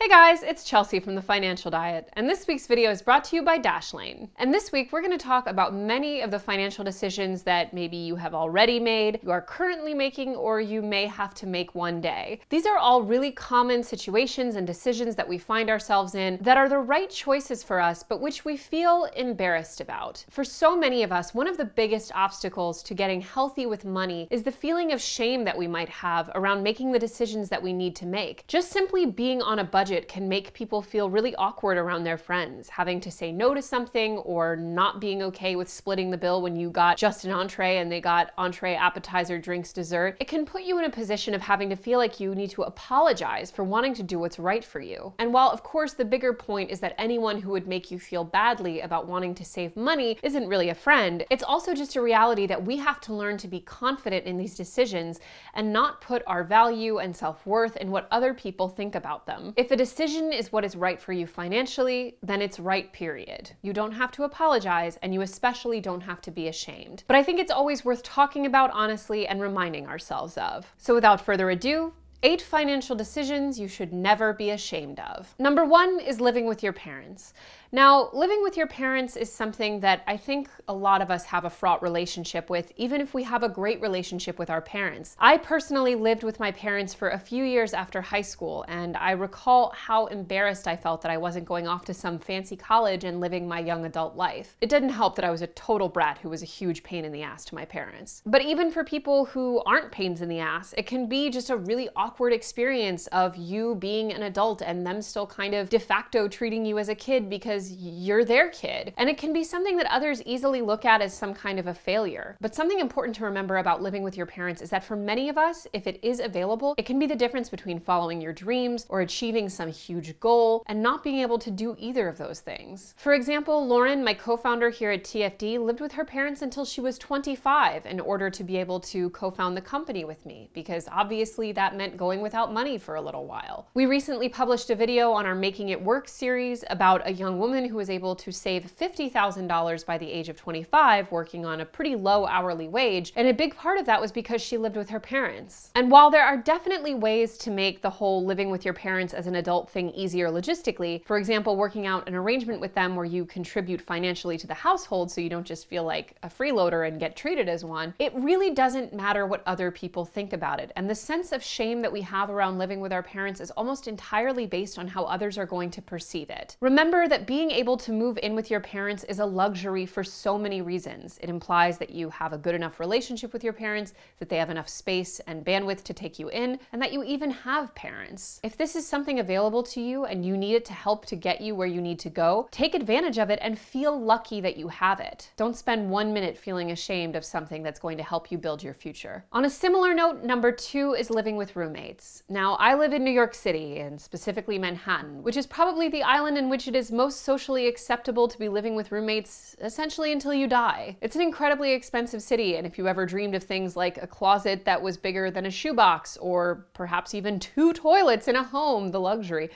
Hey guys, it's Chelsea from The Financial Diet, and this week's video is brought to you by Dashlane. And this week we're going to talk about many of the financial decisions that maybe you have already made, you are currently making, or you may have to make one day. These are all really common situations and decisions that we find ourselves in that are the right choices for us, but which we feel embarrassed about. For so many of us, one of the biggest obstacles to getting healthy with money is the feeling of shame that we might have around making the decisions that we need to make. Just simply being on a budget can make people feel really awkward around their friends, having to say no to something or not being okay with splitting the bill when you got just an entree and they got entree, appetizer, drinks, dessert. It can put you in a position of having to feel like you need to apologize for wanting to do what's right for you. And while of course the bigger point is that anyone who would make you feel badly about wanting to save money isn't really a friend, it's also just a reality that we have to learn to be confident in these decisions and not put our value and self-worth in what other people think about them. If a decision is what is right for you financially, then it's right, period. You don't have to apologize, and you especially don't have to be ashamed. But I think it's always worth talking about honestly and reminding ourselves of. So without further ado, 8 financial decisions you should never be ashamed of. Number 1 is living with your parents. Now, living with your parents is something that I think a lot of us have a fraught relationship with, even if we have a great relationship with our parents. I personally lived with my parents for a few years after high school, and I recall how embarrassed I felt that I wasn't going off to some fancy college and living my young adult life. It didn't help that I was a total brat who was a huge pain in the ass to my parents. But even for people who aren't pains in the ass, it can be just a really awkward experience of you being an adult and them still kind of de facto treating you as a kid because you're their kid. And it can be something that others easily look at as some kind of a failure. But something important to remember about living with your parents is that for many of us, if it is available, it can be the difference between following your dreams or achieving some huge goal and not being able to do either of those things. For example, Lauren, my co-founder here at TFD, lived with her parents until she was 25 in order to be able to co-found the company with me, because obviously that meant going without money for a little while. We recently published a video on our Making It Work series about a young woman who was able to save $50,000 by the age of 25 working on a pretty low hourly wage, and a big part of that was because she lived with her parents. And while there are definitely ways to make the whole living with your parents as an adult thing easier logistically, for example, working out an arrangement with them where you contribute financially to the household so you don't just feel like a freeloader and get treated as one, it really doesn't matter what other people think about it. And the sense of shame that we have around living with our parents is almost entirely based on how others are going to perceive it. Remember that being able to move in with your parents is a luxury for so many reasons. It implies that you have a good enough relationship with your parents, that they have enough space and bandwidth to take you in, and that you even have parents. If this is something available to you and you need it to help to get you where you need to go, take advantage of it and feel lucky that you have it. Don't spend 1 minute feeling ashamed of something that's going to help you build your future. On a similar note, number 2 is living with roommates. Now, I live in New York City, and specifically Manhattan, which is probably the island in which it is most socially acceptable to be living with roommates essentially until you die. It's an incredibly expensive city, and if you ever dreamed of things like a closet that was bigger than a shoebox, or perhaps even 2 toilets in a home, the luxury,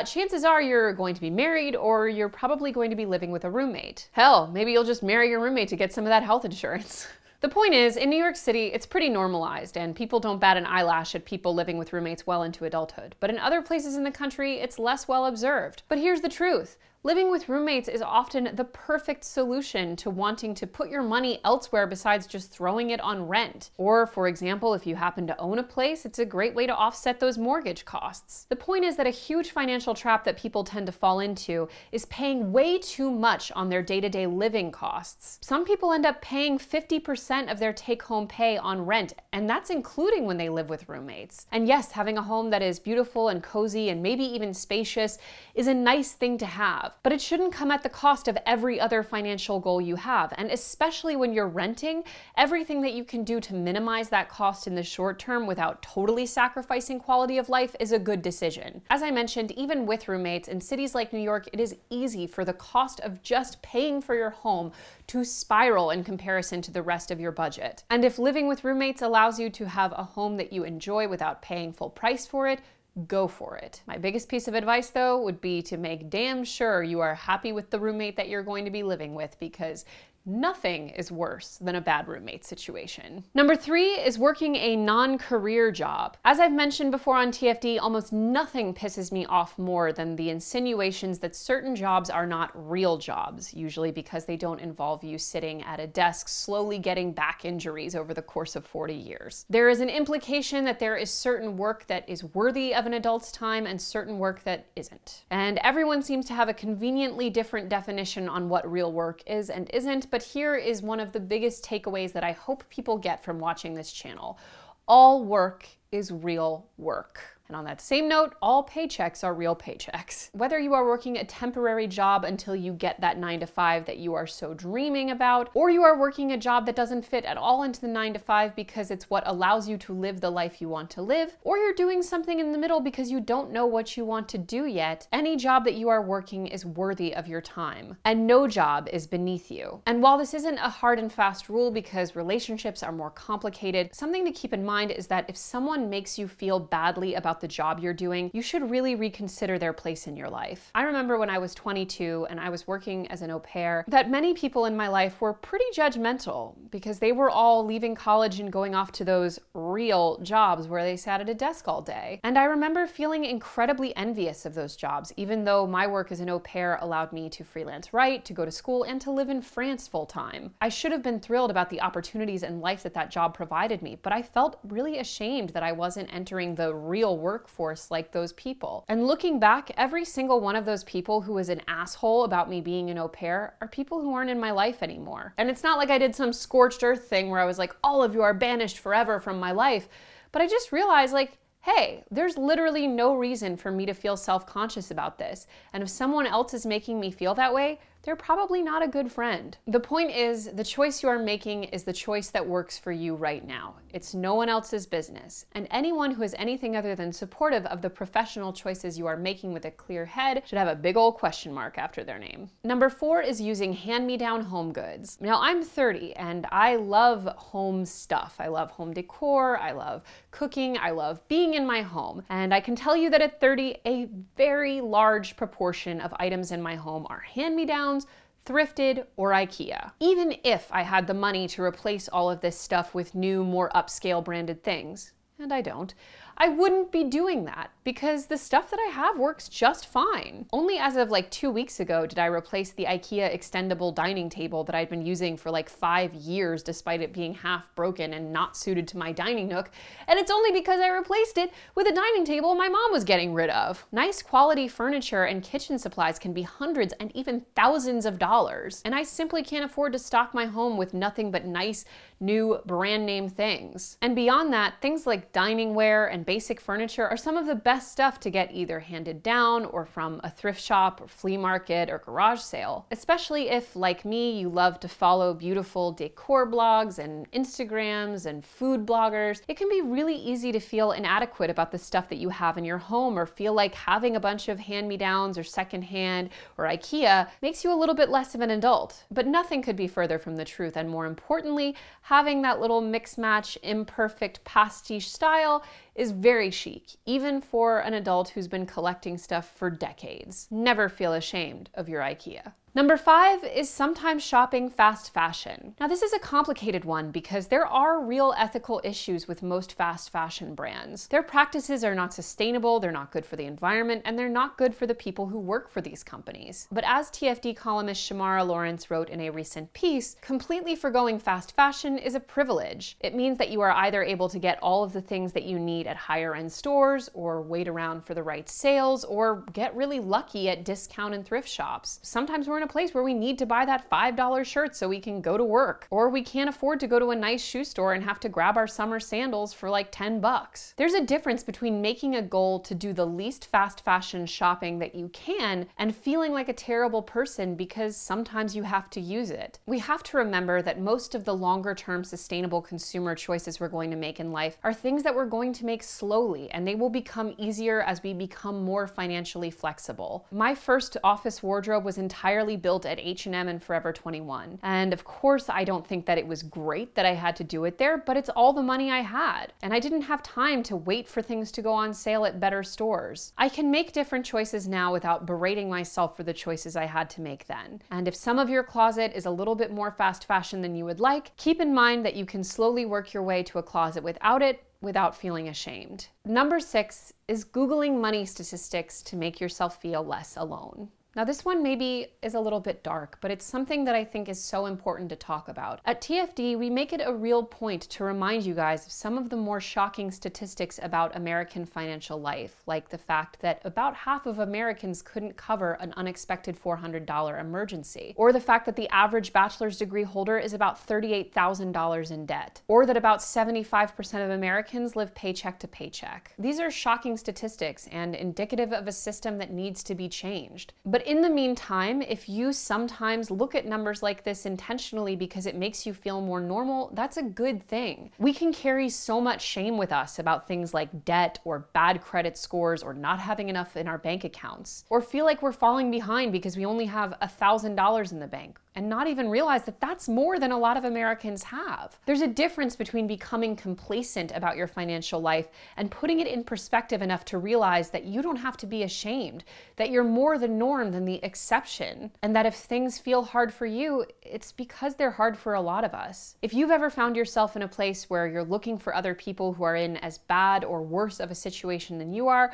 chances are you're going to be married or you're probably going to be living with a roommate. Hell, maybe you'll just marry your roommate to get some of that health insurance. The point is, in New York City, it's pretty normalized, and people don't bat an eyelash at people living with roommates well into adulthood. But in other places in the country, it's less well observed. But here's the truth. Living with roommates is often the perfect solution to wanting to put your money elsewhere besides just throwing it on rent. Or, for example, if you happen to own a place, it's a great way to offset those mortgage costs. The point is that a huge financial trap that people tend to fall into is paying way too much on their day-to-day living costs. Some people end up paying 50% of their take-home pay on rent, and that's including when they live with roommates. And yes, having a home that is beautiful and cozy and maybe even spacious is a nice thing to have. But it shouldn't come at the cost of every other financial goal you have. And especially when you're renting, everything that you can do to minimize that cost in the short term without totally sacrificing quality of life is a good decision. As I mentioned, even with roommates, in cities like New York, it is easy for the cost of just paying for your home to spiral in comparison to the rest of your budget. And if living with roommates allows you to have a home that you enjoy without paying full price for it, go for it. My biggest piece of advice, though, would be to make damn sure you are happy with the roommate that you're going to be living with, because Nothing is worse than a bad roommate situation. Number 3 is working a non-career job. As I've mentioned before on TFD, almost nothing pisses me off more than the insinuations that certain jobs are not real jobs, usually because they don't involve you sitting at a desk slowly getting back injuries over the course of 40 years. There is an implication that there is certain work that is worthy of an adult's time and certain work that isn't. And everyone seems to have a conveniently different definition on what real work is and isn't, but here is one of the biggest takeaways that I hope people get from watching this channel. All work is real work. And on that same note, all paychecks are real paychecks. Whether you are working a temporary job until you get that 9-to-5 that you are so dreaming about, or you are working a job that doesn't fit at all into the 9-to-5 because it's what allows you to live the life you want to live, or you're doing something in the middle because you don't know what you want to do yet, any job that you are working is worthy of your time. And no job is beneath you. And while this isn't a hard and fast rule because relationships are more complicated, something to keep in mind is that if someone makes you feel badly about the job you're doing, you should really reconsider their place in your life. I remember when I was 22 and I was working as an au pair, that many people in my life were pretty judgmental because they were all leaving college and going off to those real jobs where they sat at a desk all day. And I remember feeling incredibly envious of those jobs, even though my work as an au pair allowed me to freelance write, to go to school, and to live in France full time. I should have been thrilled about the opportunities and life that that job provided me, but I felt really ashamed that I wasn't entering the real workforce like those people. And looking back, every single one of those people who was an asshole about me being an au pair are people who aren't in my life anymore. And it's not like I did some scorched earth thing where I was like, all of you are banished forever from my life. But I just realized, like, hey, there's literally no reason for me to feel self-conscious about this. And if someone else is making me feel that way, they're probably not a good friend. The point is, the choice you are making is the choice that works for you right now. It's no one else's business. And anyone who is anything other than supportive of the professional choices you are making with a clear head should have a big old question mark after their name. Number 4 is using hand-me-down home goods. Now, I'm 30 and I love home stuff. I love home decor, I love cooking, I love being in my home. And I can tell you that at 30, a very large proportion of items in my home are hand-me-downs, thrifted, or IKEA. Even if I had the money to replace all of this stuff with new, more upscale branded things, and I don't, I wouldn't be doing that because the stuff that I have works just fine. Only as of like 2 weeks ago did I replace the IKEA extendable dining table that I'd been using for like 5 years despite it being half broken and not suited to my dining nook. And it's only because I replaced it with a dining table my mom was getting rid of. Nice quality furniture and kitchen supplies can be hundreds and even thousands of dollars. And I simply can't afford to stock my home with nothing but nice, new brand name things. And beyond that, things like dining ware and basic furniture are some of the best stuff to get either handed down or from a thrift shop or flea market or garage sale. Especially if, like me, you love to follow beautiful decor blogs and Instagrams and food bloggers. It can be really easy to feel inadequate about the stuff that you have in your home or feel like having a bunch of hand-me-downs or secondhand or IKEA makes you a little bit less of an adult. But nothing could be further from the truth, and more importantly, having that little mix-match, imperfect pastiche style is very chic, even for an adult who's been collecting stuff for decades. Never feel ashamed of your IKEA. Number 5 is sometimes shopping fast fashion. Now, this is a complicated one because there are real ethical issues with most fast fashion brands. Their practices are not sustainable, they're not good for the environment, and they're not good for the people who work for these companies. But as TFD columnist Shamara Lawrence wrote in a recent piece, completely forgoing fast fashion is a privilege. It means that you are either able to get all of the things that you need at higher end stores, or wait around for the right sales, or get really lucky at discount and thrift shops. Sometimes we're in a place where we need to buy that $5 shirt so we can go to work, or we can't afford to go to a nice shoe store and have to grab our summer sandals for like 10 bucks. There's a difference between making a goal to do the least fast fashion shopping that you can and feeling like a terrible person because sometimes you have to use it. We have to remember that most of the longer term sustainable consumer choices we're going to make in life are things that we're going to make make slowly, and they will become easier as we become more financially flexible. My first office wardrobe was entirely built at H&M and Forever 21. And of course, I don't think that it was great that I had to do it there, but it's all the money I had. And I didn't have time to wait for things to go on sale at better stores. I can make different choices now without berating myself for the choices I had to make then. And if some of your closet is a little bit more fast fashion than you would like, keep in mind that you can slowly work your way to a closet without it, without feeling ashamed. Number 6 is Googling money statistics to make yourself feel less alone. Now this one maybe is a little bit dark, but it's something that I think is so important to talk about. At TFD, we make it a real point to remind you guys of some of the more shocking statistics about American financial life, like the fact that about half of Americans couldn't cover an unexpected $400 emergency, or the fact that the average bachelor's degree holder is about $38,000 in debt, or that about 75% of Americans live paycheck to paycheck. These are shocking statistics and indicative of a system that needs to be changed. But in the meantime, if you sometimes look at numbers like this intentionally because it makes you feel more normal, that's a good thing. We can carry so much shame with us about things like debt or bad credit scores or not having enough in our bank accounts, or feel like we're falling behind because we only have $1,000 in the bank, and not even realize that that's more than a lot of Americans have. There's a difference between becoming complacent about your financial life and putting it in perspective enough to realize that you don't have to be ashamed, that you're more the norm than the exception, and that if things feel hard for you, it's because they're hard for a lot of us. If you've ever found yourself in a place where you're looking for other people who are in as bad or worse of a situation than you are,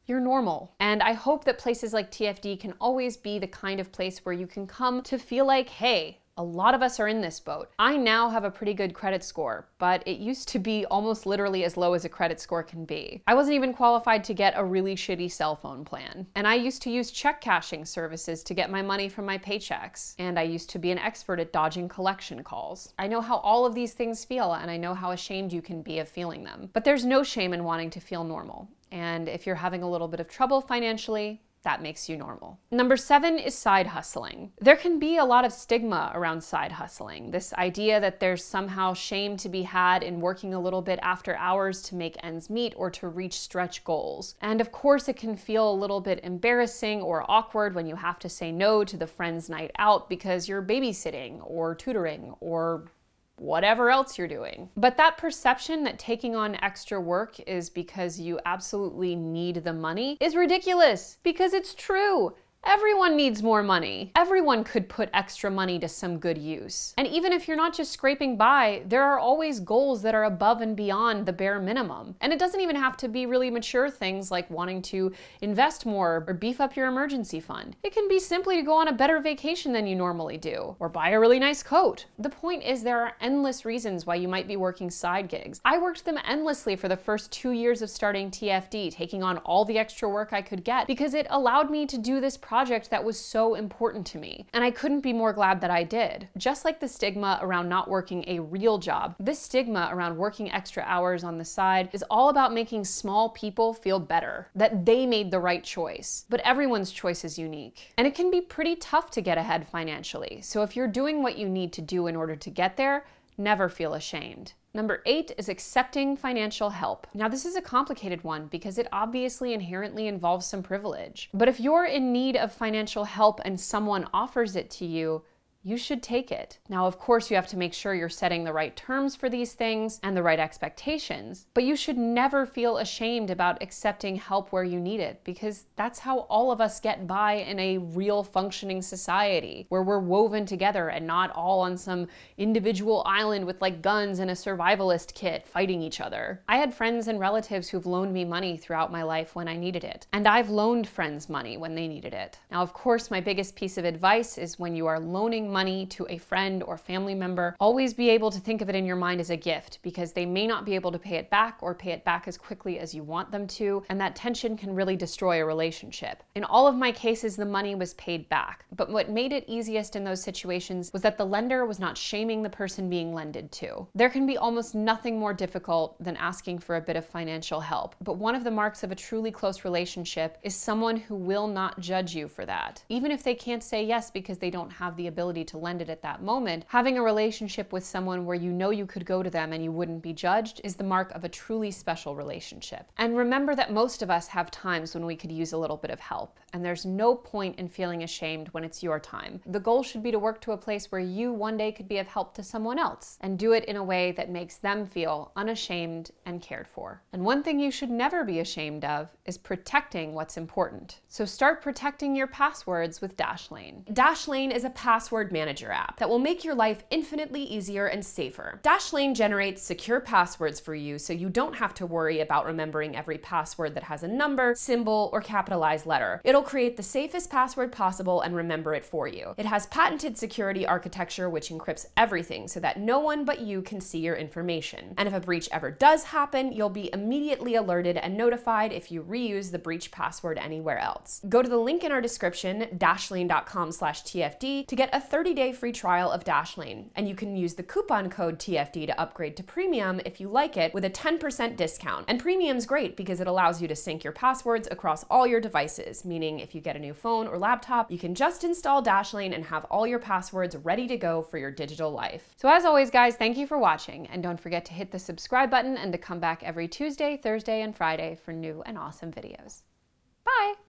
you're normal. And I hope that places like TFD can always be the kind of place where you can come to feel like, hey, a lot of us are in this boat. I now have a pretty good credit score, but it used to be almost literally as low as a credit score can be. I wasn't even qualified to get a really shitty cell phone plan. And I used to use check cashing services to get my money from my paychecks. And I used to be an expert at dodging collection calls. I know how all of these things feel, and I know how ashamed you can be of feeling them. But there's no shame in wanting to feel normal. And if you're having a little bit of trouble financially, that makes you normal. Number 7 is side hustling. There can be a lot of stigma around side hustling. This idea that there's somehow shame to be had in working a little bit after hours to make ends meet or to reach stretch goals. And of course it can feel a little bit embarrassing or awkward when you have to say no to the friend's night out because you're babysitting or tutoring or whatever else you're doing. But that perception that taking on extra work is because you absolutely need the money is ridiculous, because it's true. Everyone needs more money. Everyone could put extra money to some good use. And even if you're not just scraping by, there are always goals that are above and beyond the bare minimum. And it doesn't even have to be really mature things like wanting to invest more or beef up your emergency fund. It can be simply to go on a better vacation than you normally do, or buy a really nice coat. The point is there are endless reasons why you might be working side gigs. I worked them endlessly for the first 2 years of starting TFD, taking on all the extra work I could get because it allowed me to do this project that was so important to me. And I couldn't be more glad that I did. Just like the stigma around not working a real job, this stigma around working extra hours on the side is all about making small people feel better, that they made the right choice. But everyone's choice is unique. And it can be pretty tough to get ahead financially. So if you're doing what you need to do in order to get there, never feel ashamed. Number 8 is accepting financial help. Now this is a complicated one because it obviously inherently involves some privilege. But if you're in need of financial help and someone offers it to you, you should take it. Now, of course, you have to make sure you're setting the right terms for these things and the right expectations, but you should never feel ashamed about accepting help where you need it, because that's how all of us get by in a real functioning society where we're woven together and not all on some individual island with like guns and a survivalist kit fighting each other. I had friends and relatives who've loaned me money throughout my life when I needed it, and I've loaned friends money when they needed it. Now, of course, my biggest piece of advice is when you are loaning money to a friend or family member, always be able to think of it in your mind as a gift, because they may not be able to pay it back or pay it back as quickly as you want them to, and that tension can really destroy a relationship. In all of my cases, the money was paid back, but what made it easiest in those situations was that the lender was not shaming the person being lended to. There can be almost nothing more difficult than asking for a bit of financial help, but one of the marks of a truly close relationship is someone who will not judge you for that, even if they can't say yes because they don't have the ability opportunity to lend it at that moment, having a relationship with someone where you know you could go to them and you wouldn't be judged is the mark of a truly special relationship. And remember that most of us have times when we could use a little bit of help, and there's no point in feeling ashamed when it's your time. The goal should be to work to a place where you one day could be of help to someone else, and do it in a way that makes them feel unashamed and cared for. And one thing you should never be ashamed of is protecting what's important. So start protecting your passwords with Dashlane. Dashlane is a password manager app that will make your life infinitely easier and safer. Dashlane generates secure passwords for you so you don't have to worry about remembering every password that has a number, symbol, or capitalized letter. It'll create the safest password possible and remember it for you. It has patented security architecture which encrypts everything so that no one but you can see your information. And if a breach ever does happen, you'll be immediately alerted and notified if you reuse the breach password anywhere else. Go to the link in our description, dashlane.com/TFD, to get a 30-day free trial of Dashlane. And you can use the coupon code TFD to upgrade to premium if you like it with a 10% discount. And premium's great because it allows you to sync your passwords across all your devices, meaning if you get a new phone or laptop, you can just install Dashlane and have all your passwords ready to go for your digital life. So as always, guys, thank you for watching, and don't forget to hit the subscribe button and to come back every Tuesday, Thursday, and Friday for new and awesome videos. Bye!